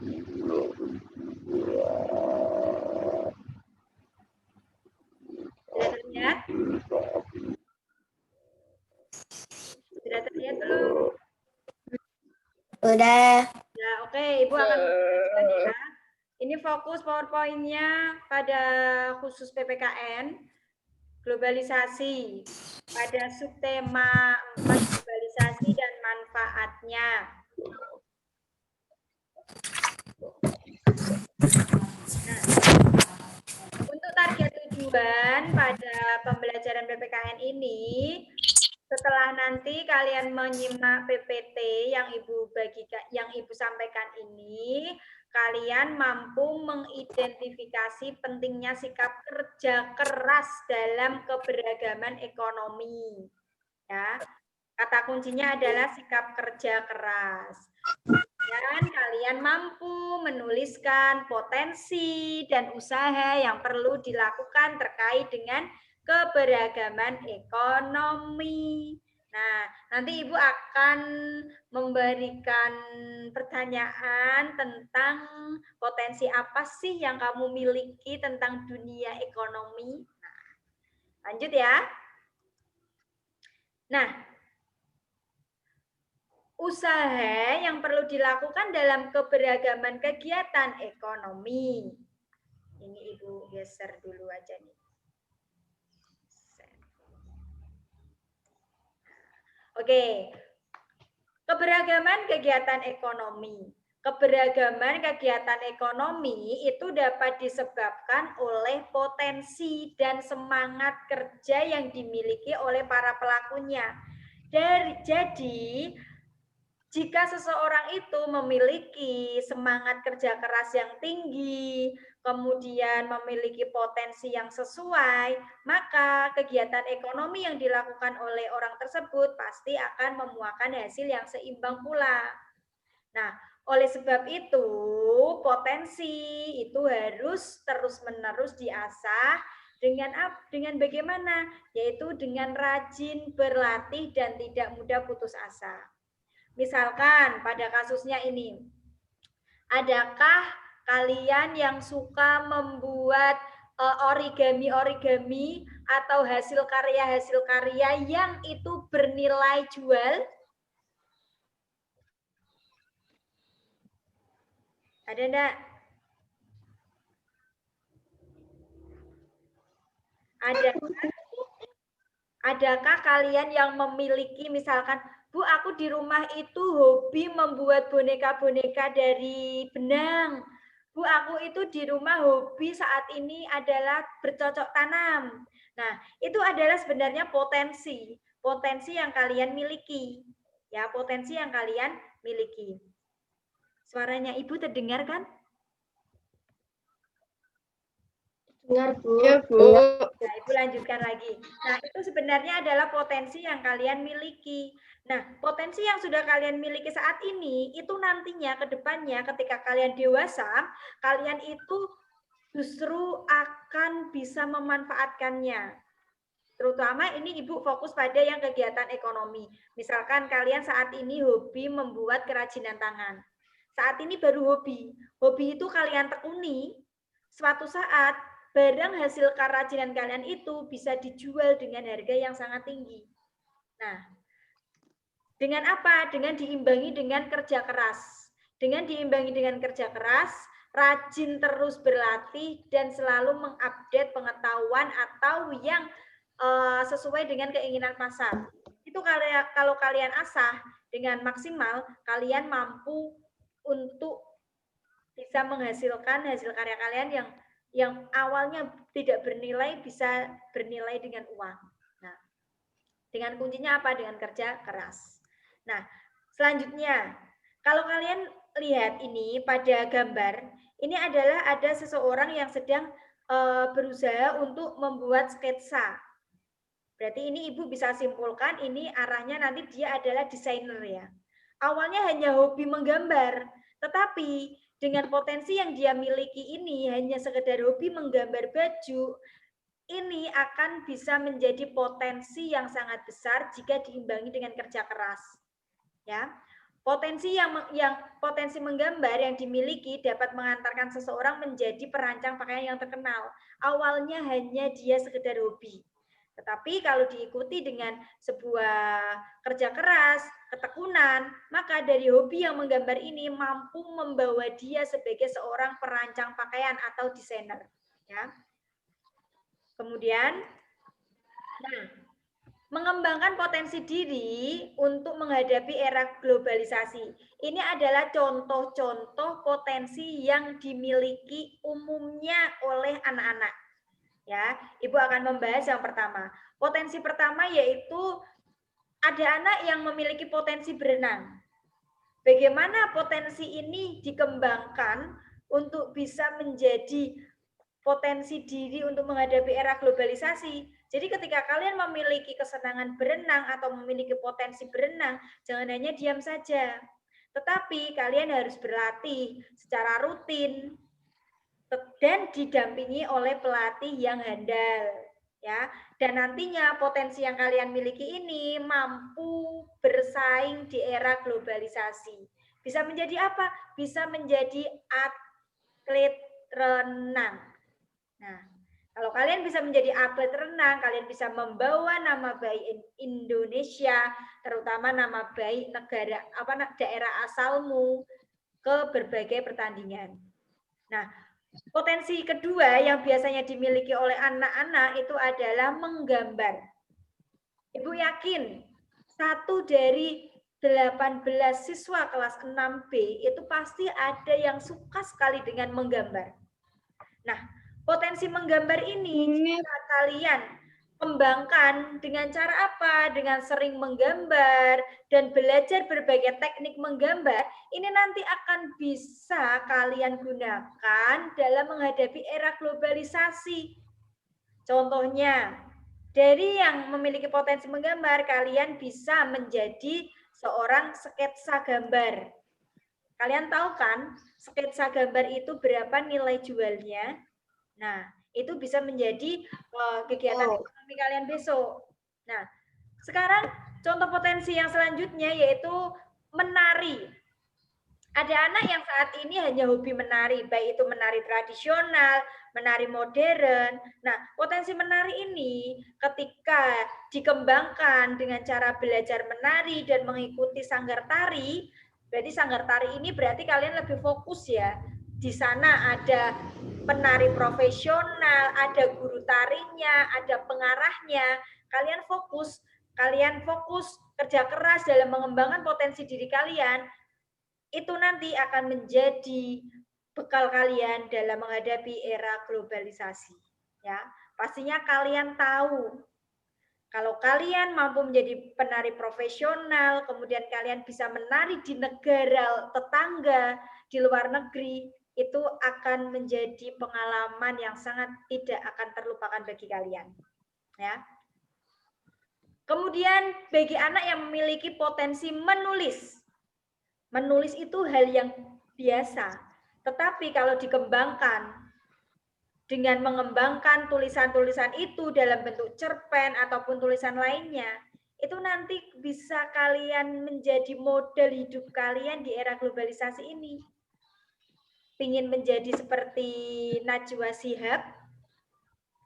Sudah terlihat? Sudah terlihat belum? Udah. Ya, oke. Ibu akan menjelaskan ya. Ini fokus PowerPoint-nya pada khusus PPKN, globalisasi. Pada subtema 4, globalisasi dan manfaatnya. Nah, untuk target tujuan pada pembelajaran PPKN ini, setelah nanti kalian menyimak PPT yang Ibu sampaikan ini, kalian mampu mengidentifikasi pentingnya sikap kerja keras dalam keberagaman ekonomi. Ya, kata kuncinya adalah sikap kerja keras. Dan kalian mampu menuliskan potensi dan usaha yang perlu dilakukan terkait dengan keberagaman ekonomi. Nah, nanti Ibu akan memberikan pertanyaan tentang potensi apa sih yang kamu miliki tentang dunia ekonomi. Nah, lanjut ya. Nah, usaha yang perlu dilakukan dalam keberagaman kegiatan ekonomi. Ini Ibu geser dulu aja nih. Oke, keberagaman kegiatan ekonomi. Keberagaman kegiatan ekonomi itu dapat disebabkan oleh potensi dan semangat kerja yang dimiliki oleh para pelakunya. Jadi, jika seseorang itu memiliki semangat kerja keras yang tinggi, kemudian memiliki potensi yang sesuai, maka kegiatan ekonomi yang dilakukan oleh orang tersebut pasti akan memuahkan hasil yang seimbang pula. Nah, oleh sebab itu, potensi itu harus terus-menerus diasah dengan bagaimana? Yaitu dengan rajin berlatih dan tidak mudah putus asa. Misalkan pada kasusnya ini, adakah kalian yang suka membuat origami atau hasil karya yang itu bernilai jual? Ada enggak? Adakah kalian yang memiliki misalkan, Bu, aku di rumah itu hobi membuat boneka-boneka dari benang. Bu, aku itu di rumah hobi saat ini adalah bercocok tanam. Nah, itu adalah sebenarnya potensi yang kalian miliki. Ya, potensi yang kalian miliki. Suaranya Ibu terdengar kan? Dengar, Bu. Ya, Bu. Nah, Ibu lanjutkan lagi. Nah, itu sebenarnya adalah potensi yang kalian miliki. Nah, potensi yang sudah kalian miliki saat ini, itu nantinya ke depannya ketika kalian dewasa, kalian itu justru akan bisa memanfaatkannya. Terutama ini Ibu fokus pada yang kegiatan ekonomi. Misalkan kalian saat ini hobi membuat kerajinan tangan. Saat ini baru hobi. Hobi itu kalian tekuni, suatu saat barang hasil kerajinan kalian itu bisa dijual dengan harga yang sangat tinggi. Nah, dengan apa? Dengan diimbangi dengan kerja keras. Dengan diimbangi dengan kerja keras, rajin terus berlatih dan selalu mengupdate pengetahuan atau yang sesuai dengan keinginan pasar. Itu kalau kalian asah dengan maksimal, kalian mampu untuk bisa menghasilkan hasil karya kalian yang awalnya tidak bernilai bisa bernilai dengan uang. Nah, dengan kuncinya apa? Dengan kerja keras. Nah, selanjutnya, kalau kalian lihat ini pada gambar, ini adalah ada seseorang yang sedang berusaha untuk membuat sketsa. Berarti ini Ibu bisa simpulkan ini arahnya nanti dia adalah desainer ya. Awalnya hanya hobi menggambar, tetapi dengan potensi yang dia miliki ini hanya sekedar hobi menggambar baju, ini akan bisa menjadi potensi yang sangat besar jika diimbangi dengan kerja keras. Ya. Potensi menggambar yang dimiliki dapat mengantarkan seseorang menjadi perancang pakaian yang terkenal. Awalnya hanya dia sekedar hobi. Tetapi kalau diikuti dengan sebuah kerja keras, ketekunan, maka dari hobi yang menggambar ini mampu membawa dia sebagai seorang perancang pakaian atau desainer. Ya. Kemudian, mengembangkan potensi diri untuk menghadapi era globalisasi. Ini adalah contoh-contoh potensi yang dimiliki umumnya oleh anak-anak. Ya, Ibu akan membahas yang pertama. Potensi pertama yaitu ada anak yang memiliki potensi berenang. Bagaimana potensi ini dikembangkan untuk bisa menjadi potensi diri untuk menghadapi era globalisasi. Jadi ketika kalian memiliki kesenangan berenang atau memiliki potensi berenang, jangan hanya diam saja. Tetapi kalian harus berlatih secara rutin dan didampingi oleh pelatih yang handal. Ya, dan nantinya potensi yang kalian miliki ini mampu bersaing di era globalisasi. Bisa menjadi apa? Bisa menjadi atlet renang. Nah, kalau kalian bisa menjadi atlet renang, kalian bisa membawa nama baik Indonesia, terutama nama baik negara daerah asalmu ke berbagai pertandingan. Nah, potensi kedua yang biasanya dimiliki oleh anak-anak itu adalah menggambar. Ibu yakin satu dari 18 siswa kelas 6B itu pasti ada yang suka sekali dengan menggambar. Nah, potensi menggambar ini jika kalian kembangkan dengan cara apa? Dengan sering menggambar dan belajar berbagai teknik menggambar, ini nanti akan bisa kalian gunakan dalam menghadapi era globalisasi. Contohnya, dari yang memiliki potensi menggambar, kalian bisa menjadi seorang sketsa gambar. Kalian tahu kan, sketsa gambar itu berapa nilai jualnya? Nah, itu bisa menjadi kegiatan ekonomi kalian besok. Nah, sekarang contoh potensi yang selanjutnya yaitu menari. Ada anak yang saat ini hanya hobi menari, baik itu menari tradisional, menari modern. Nah, potensi menari ini ketika dikembangkan dengan cara belajar menari dan mengikuti sanggar tari, berarti sanggar tari ini berarti kalian lebih fokus ya. Di sana ada penari profesional, ada guru tarinya, ada pengarahnya. Kalian fokus kerja keras dalam mengembangkan potensi diri kalian. Itu nanti akan menjadi bekal kalian dalam menghadapi era globalisasi. Ya, pastinya kalian tahu kalau kalian mampu menjadi penari profesional, kemudian kalian bisa menari di negara tetangga, di luar negeri, itu akan menjadi pengalaman yang sangat tidak akan terlupakan bagi kalian. Ya. Kemudian bagi anak yang memiliki potensi menulis, menulis itu hal yang biasa, tetapi kalau dikembangkan dengan mengembangkan tulisan-tulisan itu dalam bentuk cerpen ataupun tulisan lainnya, itu nanti bisa kalian menjadi model hidup kalian di era globalisasi ini. Ingin menjadi seperti Najwa Shihab,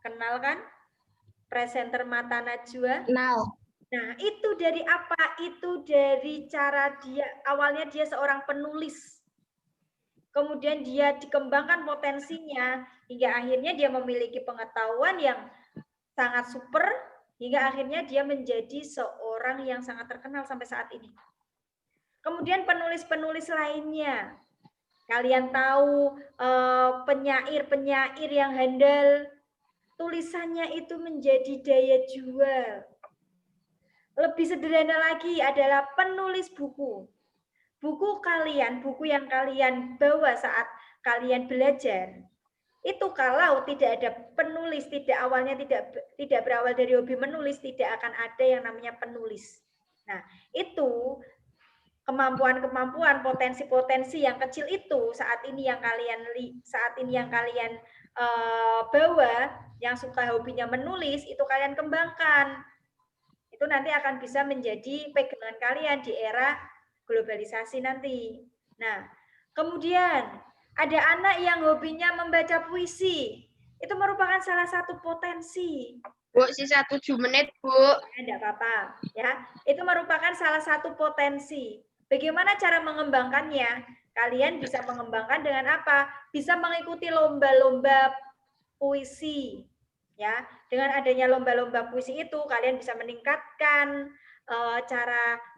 kenal kan? Presenter Mata Najwa. Kenal. Nah, itu dari apa? Itu dari cara dia, awalnya dia seorang penulis. Kemudian dia dikembangkan potensinya, hingga akhirnya dia memiliki pengetahuan yang sangat super, hingga akhirnya dia menjadi seorang yang sangat terkenal sampai saat ini. Kemudian penulis-penulis lainnya. Kalian tahu penyair-penyair yang handal, tulisannya itu menjadi daya jual. Lebih sederhana lagi adalah penulis buku. Buku kalian, buku yang kalian bawa saat kalian belajar, itu kalau tidak ada penulis, awalnya tidak berawal dari hobi menulis, tidak akan ada yang namanya penulis. Nah, itu kemampuan-kemampuan, potensi-potensi yang kecil itu saat ini yang kalian bawa, yang suka hobinya menulis, itu kalian kembangkan. Itu nanti akan bisa menjadi pegangan kalian di era globalisasi nanti. Nah, kemudian ada anak yang hobinya membaca puisi. Itu merupakan salah satu potensi. Bu, sisa 7 menit, Bu. Tidak apa-apa, ya. Itu merupakan salah satu potensi. Bagaimana cara mengembangkannya? Kalian bisa mengembangkan dengan apa? Bisa mengikuti lomba-lomba puisi, ya. Dengan adanya lomba-lomba puisi itu, kalian bisa meningkatkan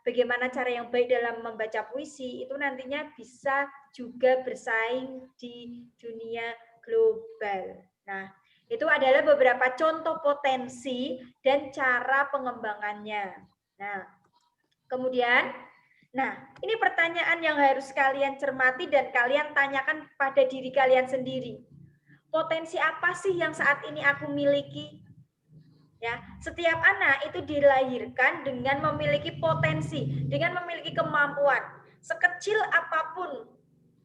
bagaimana cara yang baik dalam membaca puisi. Itu nantinya bisa juga bersaing di dunia global. Nah, itu adalah beberapa contoh potensi dan cara pengembangannya. Nah, kemudian, ini pertanyaan yang harus kalian cermati dan kalian tanyakan pada diri kalian sendiri. Potensi apa sih yang saat ini aku miliki? Ya, setiap anak itu dilahirkan dengan memiliki potensi, dengan memiliki kemampuan. Sekecil apapun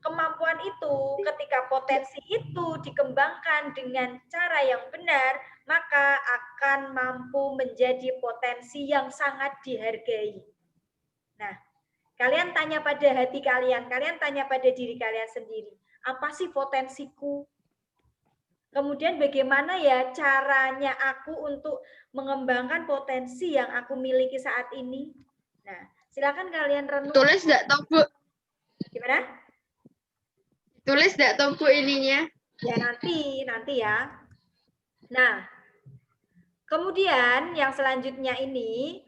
kemampuan itu, ketika potensi itu dikembangkan dengan cara yang benar, maka akan mampu menjadi potensi yang sangat dihargai. Nah, kalian tanya pada hati kalian tanya pada diri kalian sendiri, apa sih potensiku? Kemudian bagaimana ya caranya aku untuk mengembangkan potensi yang aku miliki saat ini? Nah, silakan kalian renung. Tulis nggak tahu, Bu? Gimana? Tulis nggak tahu, Bu, ininya? Ya nanti ya. Nah, kemudian yang selanjutnya ini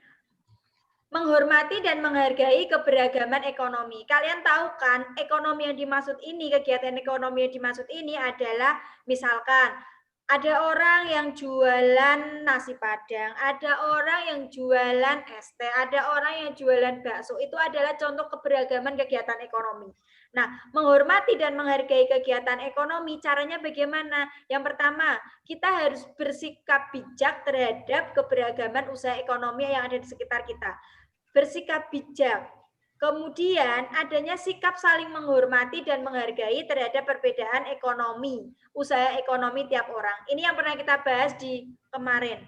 menghormati dan menghargai keberagaman ekonomi. Kalian tahu kan, ekonomi yang dimaksud ini, kegiatan ekonomi yang dimaksud ini adalah misalkan ada orang yang jualan nasi padang, ada orang yang jualan es teh, ada orang yang jualan bakso. Itu adalah contoh keberagaman kegiatan ekonomi. Nah, menghormati dan menghargai kegiatan ekonomi, caranya bagaimana? Yang pertama, kita harus bersikap bijak terhadap keberagaman usaha ekonomi yang ada di sekitar kita. Bersikap bijak. Kemudian adanya sikap saling menghormati dan menghargai terhadap perbedaan ekonomi, usaha ekonomi tiap orang. Ini yang pernah kita bahas di kemarin.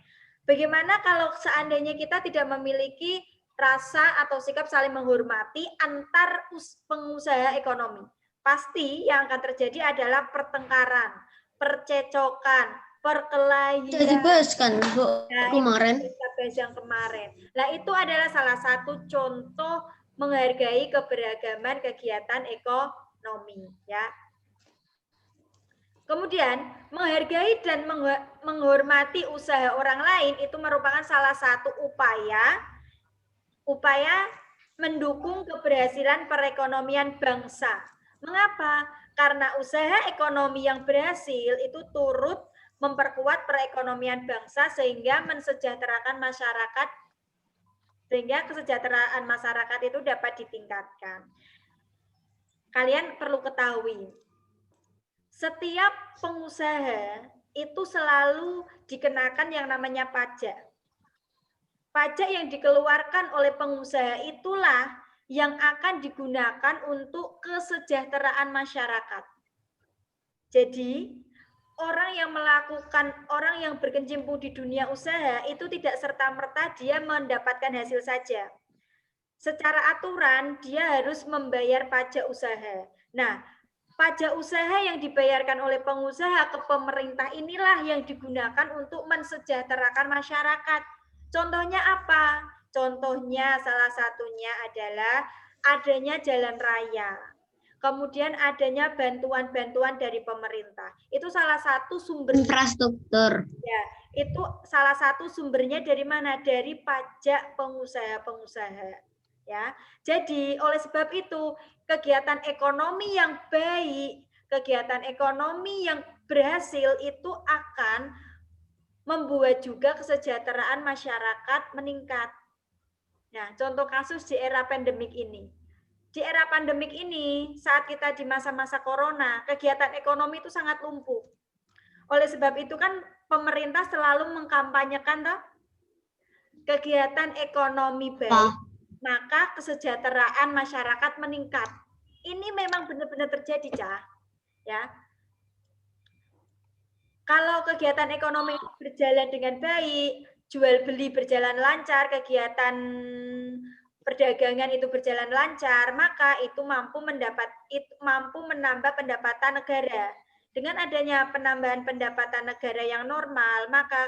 Bagaimana kalau seandainya kita tidak memiliki rasa atau sikap saling menghormati antar pengusaha ekonomi? Pasti yang akan terjadi adalah pertengkaran, percecokan, perkelahian. Jadi bahas kan, Bu, kemarin. Kita bahas yang kemarin. Nah, itu adalah salah satu contoh menghargai keberagaman kegiatan ekonomi, ya. Kemudian, menghargai dan menghormati usaha orang lain itu merupakan salah satu upaya mendukung keberhasilan perekonomian bangsa. Mengapa? Karena usaha ekonomi yang berhasil itu turut memperkuat perekonomian bangsa sehingga mensejahterakan masyarakat, sehingga kesejahteraan masyarakat itu dapat ditingkatkan. Kalian perlu ketahui, setiap pengusaha itu selalu dikenakan yang namanya pajak. Pajak yang dikeluarkan oleh pengusaha itulah yang akan digunakan untuk kesejahteraan masyarakat. Jadi, orang yang berkecimpung di dunia usaha itu tidak serta-merta dia mendapatkan hasil saja. Secara aturan dia harus membayar pajak usaha. Nah, pajak usaha yang dibayarkan oleh pengusaha ke pemerintah inilah yang digunakan untuk mensejahterakan masyarakat. Contohnya apa? Contohnya salah satunya adalah adanya jalan raya. Kemudian adanya bantuan-bantuan dari pemerintah. Itu salah satu sumber infrastruktur. Ya, itu salah satu sumbernya dari mana? Dari pajak pengusaha-pengusaha. Ya. Jadi, oleh sebab itu, kegiatan ekonomi yang baik, kegiatan ekonomi yang berhasil itu akan membuat juga kesejahteraan masyarakat meningkat. Nah, contoh kasus di era pandemik ini. Di era pandemik ini, saat kita di masa-masa corona, kegiatan ekonomi itu sangat lumpuh. Oleh sebab itu kan pemerintah selalu mengkampanyekan toh, kegiatan ekonomi baik, maka kesejahteraan masyarakat meningkat. Ini memang benar-benar terjadi, Cah. Ya. Kalau kegiatan ekonomi berjalan dengan baik, jual beli berjalan lancar, kegiatan perdagangan itu berjalan lancar, maka itu mampu menambah pendapatan negara. Dengan adanya penambahan pendapatan negara yang normal, maka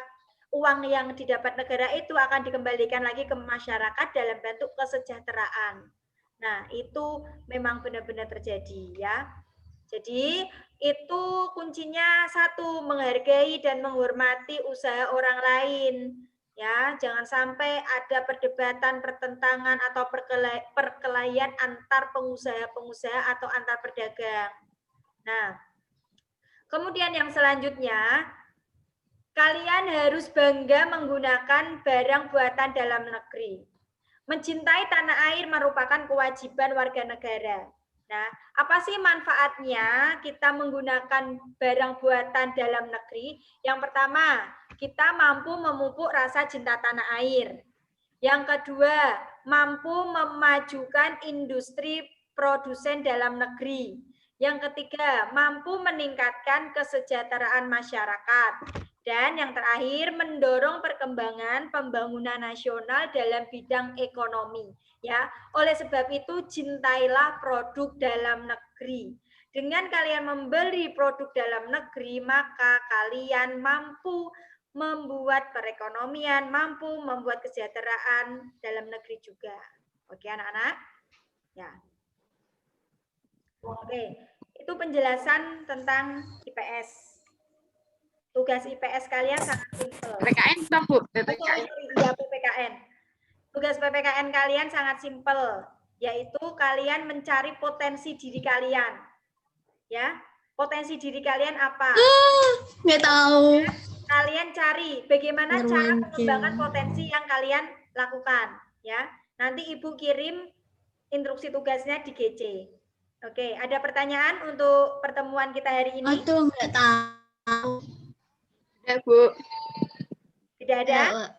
uang yang didapat negara itu akan dikembalikan lagi ke masyarakat dalam bentuk kesejahteraan. Nah, itu memang benar-benar terjadi ya. Jadi itu kuncinya satu, menghargai dan menghormati usaha orang lain. Ya, jangan sampai ada perdebatan, pertentangan atau perkelahian antar pengusaha-pengusaha atau antar pedagang. Nah, kemudian yang selanjutnya, kalian harus bangga menggunakan barang buatan dalam negeri. Mencintai tanah air merupakan kewajiban warga negara. Nah, apa sih manfaatnya kita menggunakan barang buatan dalam negeri? Yang pertama, kita mampu memupuk rasa cinta tanah air. Yang kedua, mampu memajukan industri produsen dalam negeri. Yang ketiga, mampu meningkatkan kesejahteraan masyarakat. Dan yang terakhir, mendorong perkembangan pembangunan nasional dalam bidang ekonomi. Ya, oleh sebab itu cintailah produk dalam negeri. Dengan kalian membeli produk dalam negeri, maka kalian mampu membuat perekonomian, mampu membuat kesejahteraan dalam negeri juga. Oke, anak-anak? Ya. Oke, itu penjelasan tentang IPS. Tugas IPS kalian sangat simpel. PPKN, Bang, Bu. PPKN. Ya, PPKN. Tugas PPKN kalian sangat simpel, yaitu kalian mencari potensi diri kalian. Ya, potensi diri kalian apa? Nggak tahu. Kalian cari bagaimana cara pengembangan potensi yang kalian lakukan. Ya, nanti Ibu kirim instruksi tugasnya di GC. Oke, ada pertanyaan untuk pertemuan kita hari ini? Itu nggak tahu. Ada, Bu. Tidak ada?